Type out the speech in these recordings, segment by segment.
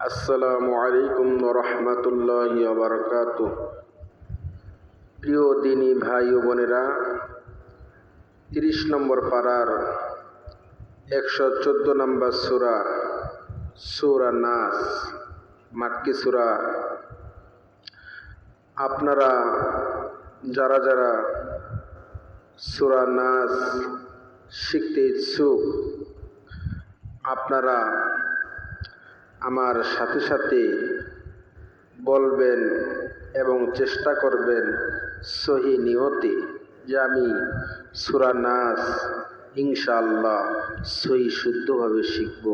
আসসালামু আলাইকুম ওয়া রাহমাতুল্লাহি ওয়া বারাকাতুহু। প্রিয় দিনী ভাই ও বোনেরা, 30 নম্বর পারার 114 নম্বর সূরা, সূরা নাস, মাক্কি সূরা। আপনারা যারা যারা সূরা নাস শিখতে ইচ্ছুক, আপনারা আমার সাথে সাথে বলবেন এবং চেষ্টা করবেন সহি নিয়তে যে আমি সূরা নাস ইনশাআল্লাহ সহি শুদ্ধভাবে শিখব।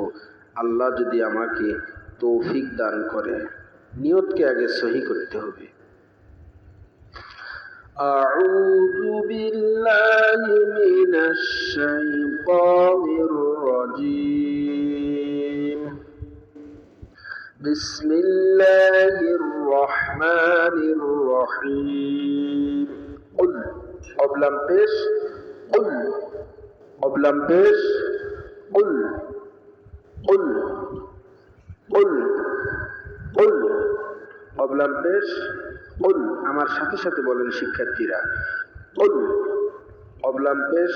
আল্লাহ যদি আমাকে তৌফিক দান করে, নিয়তকে আগে সহি করতে হবে। আউযু বিল্লাহি মিনাশ শাইতানির রাজীম। বিসমিল্লাহির রহমানির রহিম। কুল অবলাম পেশ, কুল অবলাম পেশ, কুল কুল কুল কুল অবলাম পেশ, কুল। আমার সাথে সাথে বলেন শিক্ষার্থীরা, কুল অবলাম পেশ,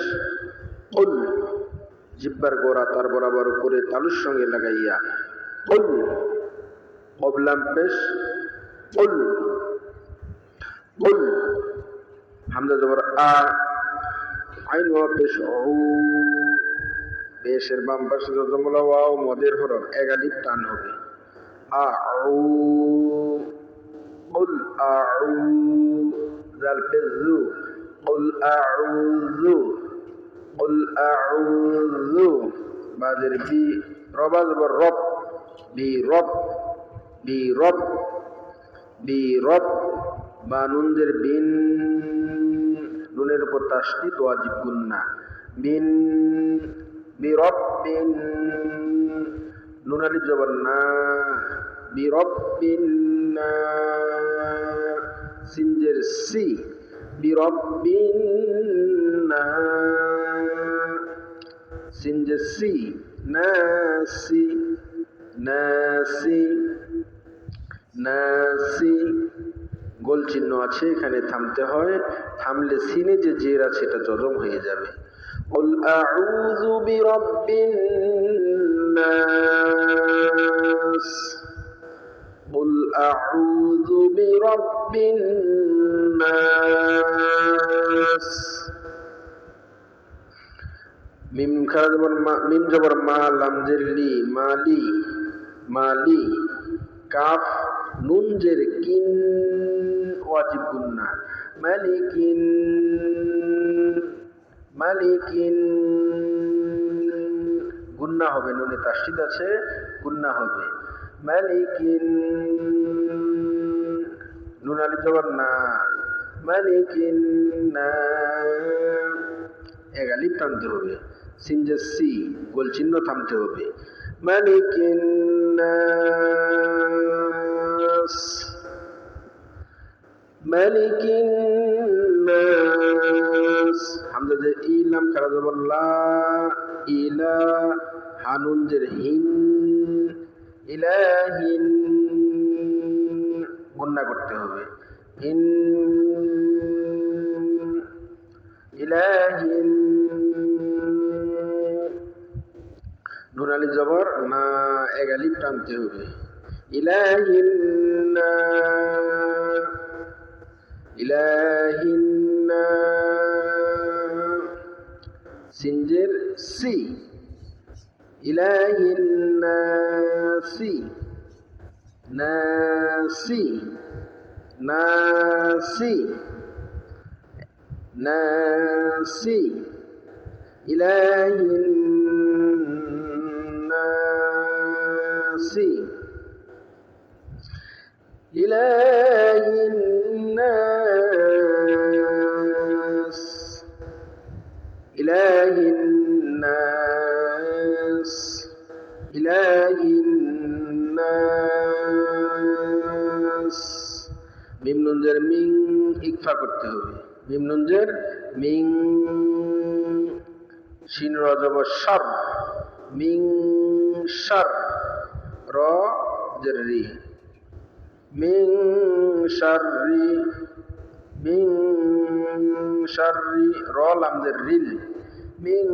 কুল। জিহ্বার গোড়া তার বরাবর উপরে তালুর সঙ্গে লাগাইয়া কুল অবলাম পেশ, কুল কুল। হামজা জবর আ, আইন ওয়া পেশ উ। পেশের বাম পাশে জজমুলা ওয়াও মদের হরফ, এক আলিফ টান হবে। আউ, কুল আউ। জাল পেশ জু, কুল আউযু, কুল আউযু। বাজের বি, রবা জবর রব, বি রব, বি রব, বি রব। বা নুনদের বিন, নুনের উপর তাসদীদ ওয়াজিব গুন্না, বিন, বি রব্বিন। নুন আলিফ জবর না, বি রব্বিন না। সিনজের সি, বি রব্বিন না। সিনজের সি, নাসি, নাসি, নাসি। গোল চিহ্ন আছে, এখানে থামতে হয়। থামলে সিনে যে জের আছে এটা জজম হয়ে যাবে। কুল আউযু বিরাব্বিন নাস, কুল আউযু বিরাব্বিন নাস। মিম খারা জবর মা, মিম জবর মা, লাম জের লি, মালি, মালি। কাফ নুন জের কিন, ওয়াজিব গুন্না, মালিকিন, মালিকিন। গুন্না হবে, নুনে তাসদীদ আছে, গুন্না হবে। মালিকিন, নুন আলিফ জবর না, মালিকিন না। এক আলিফ টানতে হবে। সিনজের সি, গোল চিহ্ন থামতে হবে। মালিকিন নাস, মালিকিন নাস। হামজা জের ই, লাম খারা জবর লা, ইলা। হানুন জের হিন, ইলাহিন। গুন্না করতে হবে। হিন, ইলাহিন। নুন আলিফ জবর না, এক আলিফ টানতে হবে। ইলাহিন না, ইলাহিন না। সিনজের সি, ইলাহিন নাসি, নাসি, নাসি, নাসি। ইলাহিন নাসি, ইলাহিন নাস, ইলাহিন নাস, ইলাহিন নাস। মিম নুন জের মিং, ইকফা করতে হবে। মিম নুন জের মিং। শিন র জবর শর, মিং শর। র জের রি মিন শাররি মিন শাররি র লাম জের রিল মিন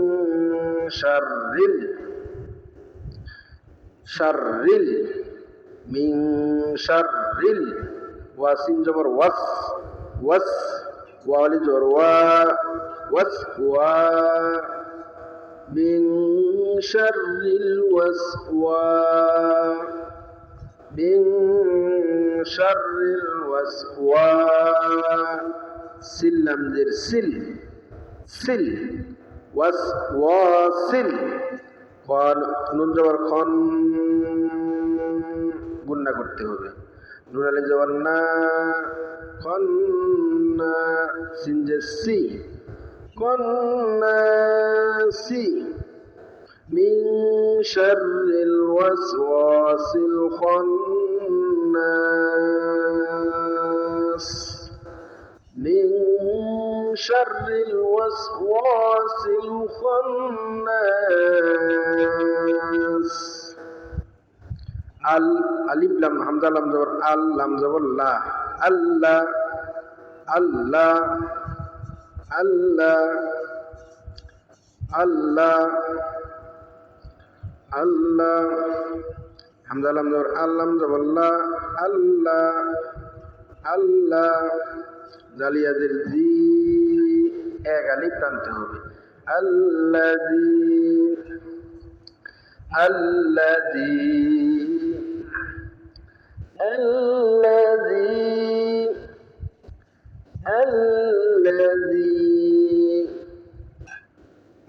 শাররিল শাররিল মিন শাররিল ওয়াসিন জবর ওয়াস ওয়াস ওয়ালি জবর ওয়া ওয়াস ওয়া মিন শাররিল ওয়াসওয়া মিন শাররিল ওয়াসওয়া সিল লাম জের সিল সিল ওয়াসওয়াসিল খন নুন জবর খন গুন্না করতে হবে নুন আলিফ জবর না খন্না সিন যে সি কন্নাসি মিন শাররিল ওয়াসওয়াসিল খন্নাস মিন শাররিল ওয়াসওয়াসিল খন্নাস আল আলিফ লাম হামজা লাম জবর আল লাম জবর লা আল্লাহ আল্লাহ আল্লাহ আল্লাহ আল্লাহ হামজা লাম জবর আল লাম জবর লা আল্লাহ আল্লাহ জালিয়াদের জি এক আলিফ টানতে হবে আল্লাযী আল্লাযী الذي الذي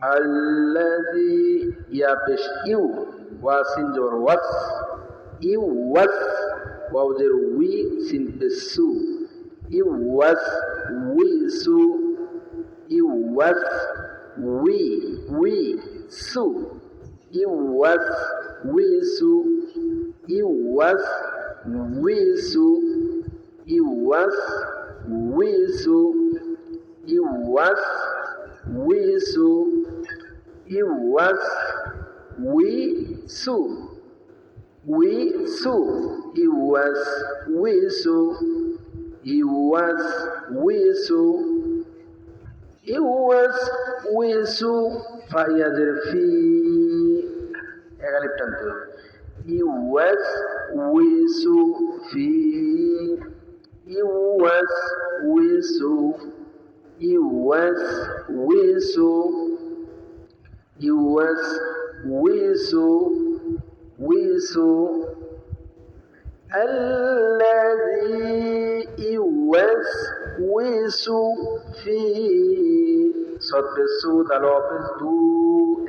الذي يا بش يو واسين جور واس يو واس واو جر وي سين بسو يو واس وي سو يو واس وي سو يو واس وي سو يو واس wisu iwas wisu iwas wisu iwas wisu wisu iwas wisu iwas wisu iwas wisu fayadir fi egalip tanto iwas wisu fi iwas wisu iwas wisu iwas wisu wisu alladhi iwas wisu fi সৎপে সুদ আলো office দু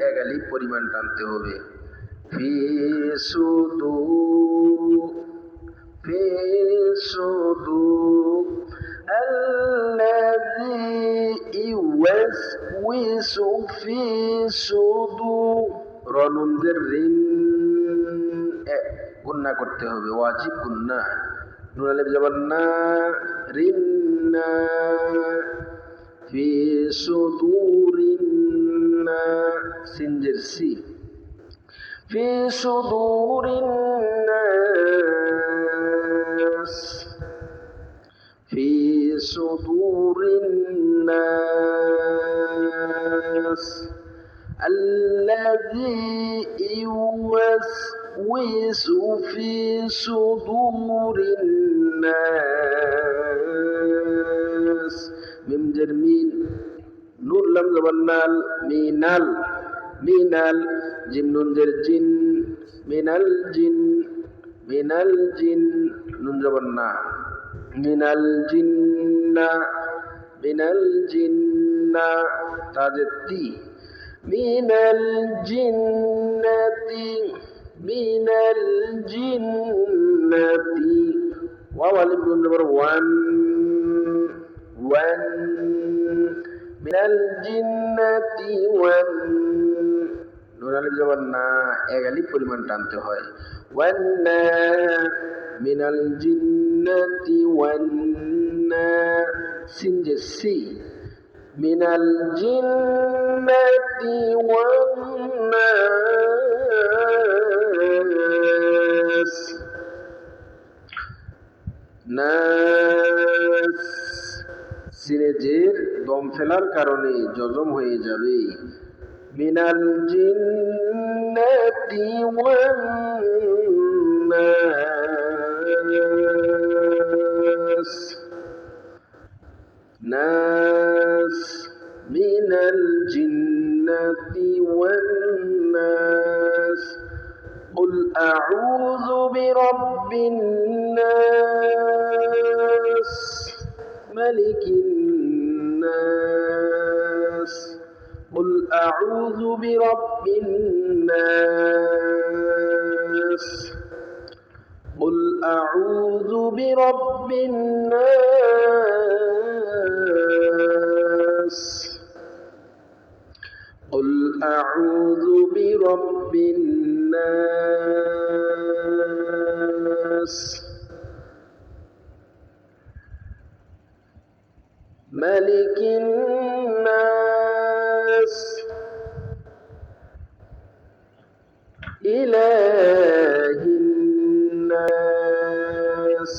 এগালি পরিমাণ টানতে হবে في صدور الذي يوسوس في صدور রনুন দের রিন গুন্না করতে হবে ওয়াজিব গুন্না নুন আলিফ জবর না রিন না ফি সুদুরিন না সিন জের সি في صدور الناس في صدور الناس الذي يوسوس في صدور الناس ميم جرمين نور لم زبنال مينال মিনাল জিম নুন জের জিন মিনাল জিন নুন জবর না মিনাল জিন্না তাজেতি মিনাল জিন্নাতি ওয়াও আলিফ নুন জবর ওয়ান মিনাল জিন্নাতি ওয়ান নুন আলিফ জবর না এক আলিফ পরিমাণ টানতে হয় ওয়ান্না মিনাল জিন্নাতি ওয়ান্না সিন যে সি মিনাল জিন্নাতি ওয়ান্নাস নাস, সিনে জের দম ফেলার কারণে জজম হয়ে যাবে। মিনাল জিন্নাতি ওয়ান নাস, নাস মিনাল জিন্নাতি ওয়ান নাস। قل أعوذ برب الناس ملك الناس قل أعوذ برب الناس قل أعوذ برب الناس قل أعوذ برب الناس ملك الناس إله الناس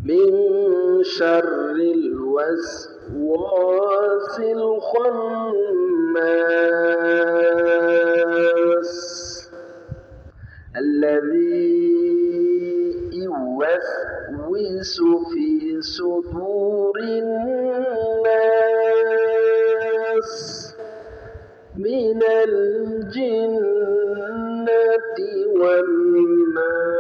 من شر الوسواس الخناس الذي يوسوس في صدور الناس من الجنة والناس